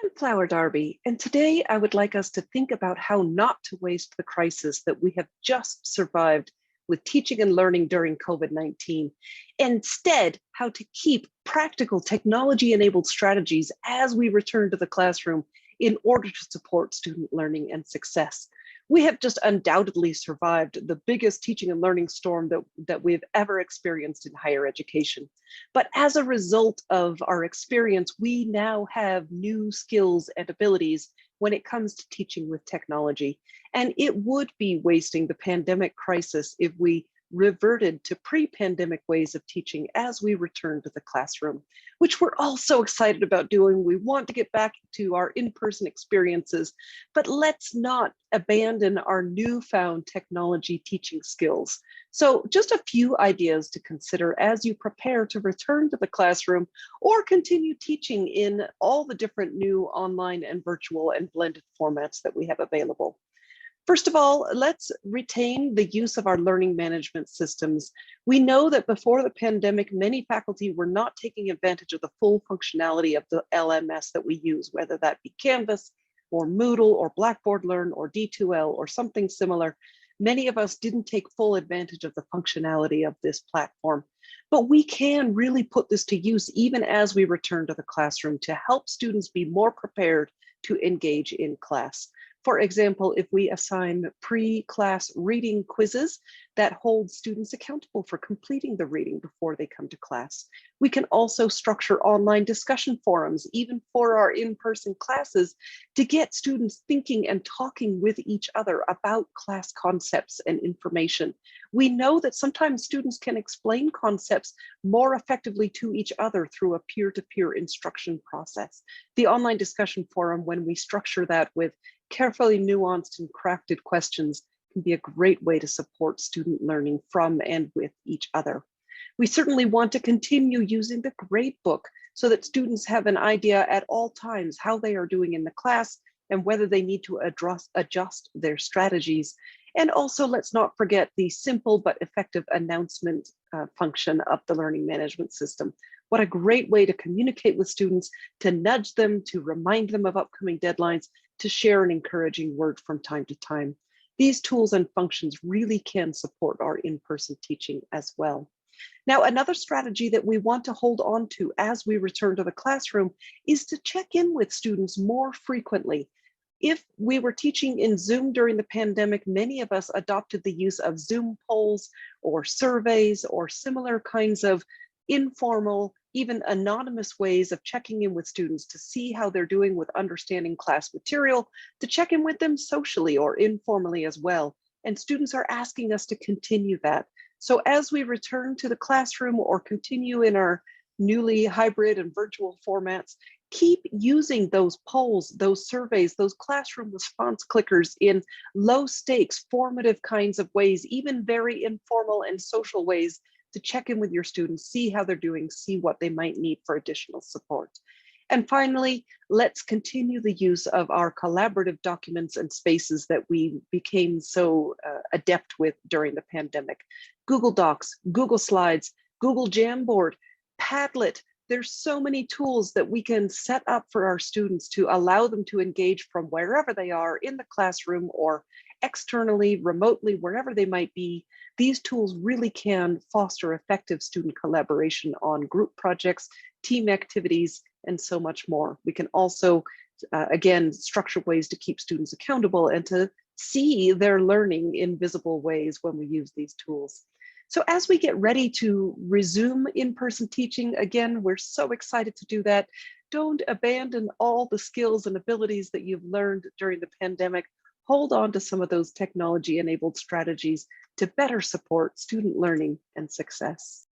I'm Flower Darby, and today I would like us to think about how not to waste the crisis that we have just survived with teaching and learning during COVID-19. Instead, how to keep practical technology-enabled strategies as we return to the classroom in order to support student learning and success. We have just undoubtedly survived the biggest teaching and learning storm that we've ever experienced in higher education. But as a result of our experience, we now have new skills and abilities when it comes to teaching with technology. And it would be wasting the pandemic crisis if we reverted to pre-pandemic ways of teaching as we return to the classroom, which we're all so excited about doing. We want to get back to our in-person experiences, but let's not abandon our newfound technology teaching skills. So just a few ideas to consider as you prepare to return to the classroom or continue teaching in all the different new online and virtual and blended formats that we have available. First of all, let's retain the use of our learning management systems. We know that before the pandemic, many faculty were not taking advantage of the full functionality of the LMS that we use, whether that be Canvas or Moodle or Blackboard Learn or D2L or something similar. Many of us didn't take full advantage of the functionality of this platform, but we can really put this to use even as we return to the classroom to help students be more prepared to engage in class. For example, if we assign pre-class reading quizzes that hold students accountable for completing the reading before they come to class. We can also structure online discussion forums, even for our in-person classes, to get students thinking and talking with each other about class concepts and information. We know that sometimes students can explain concepts more effectively to each other through a peer-to-peer instruction process. The online discussion forum, when we structure that with carefully nuanced and crafted questions, can be a great way to support student learning from and with each other. We certainly want to continue using the gradebook so that students have an idea at all times how they are doing in the class and whether they need to adjust their strategies. And also, let's not forget the simple but effective announcement function of the learning management system. What a great way to communicate with students, to nudge them, to remind them of upcoming deadlines, to share an encouraging word from time to time. These tools and functions really can support our in-person teaching as well. Now, another strategy that we want to hold on to as we return to the classroom is to check in with students more frequently. If we were teaching in Zoom during the pandemic, many of us adopted the use of Zoom polls or surveys or similar kinds of informal, even anonymous ways of checking in with students to see how they're doing with understanding class material, to check in with them socially or informally as well. And students are asking us to continue that. So as we return to the classroom or continue in our newly hybrid and virtual formats, keep using those polls, those surveys, those classroom response clickers in low stakes, formative kinds of ways, even very informal and social ways, to check in with your students, see how they're doing, see what they might need for additional support. And finally, let's continue the use of our collaborative documents and spaces that we became so adept with during the pandemic. Google Docs, Google Slides, Google Jamboard, Padlet. There's so many tools that we can set up for our students to allow them to engage from wherever they are in the classroom or externally, remotely, wherever they might be. These tools really can foster effective student collaboration on group projects, team activities, and so much more. We can also, again, structure ways to keep students accountable and to see their learning in visible ways when we use these tools. So as we get ready to resume in-person teaching, again, we're so excited to do that. Don't abandon all the skills and abilities that you've learned during the pandemic. Hold on to some of those technology-enabled strategies to better support student learning and success.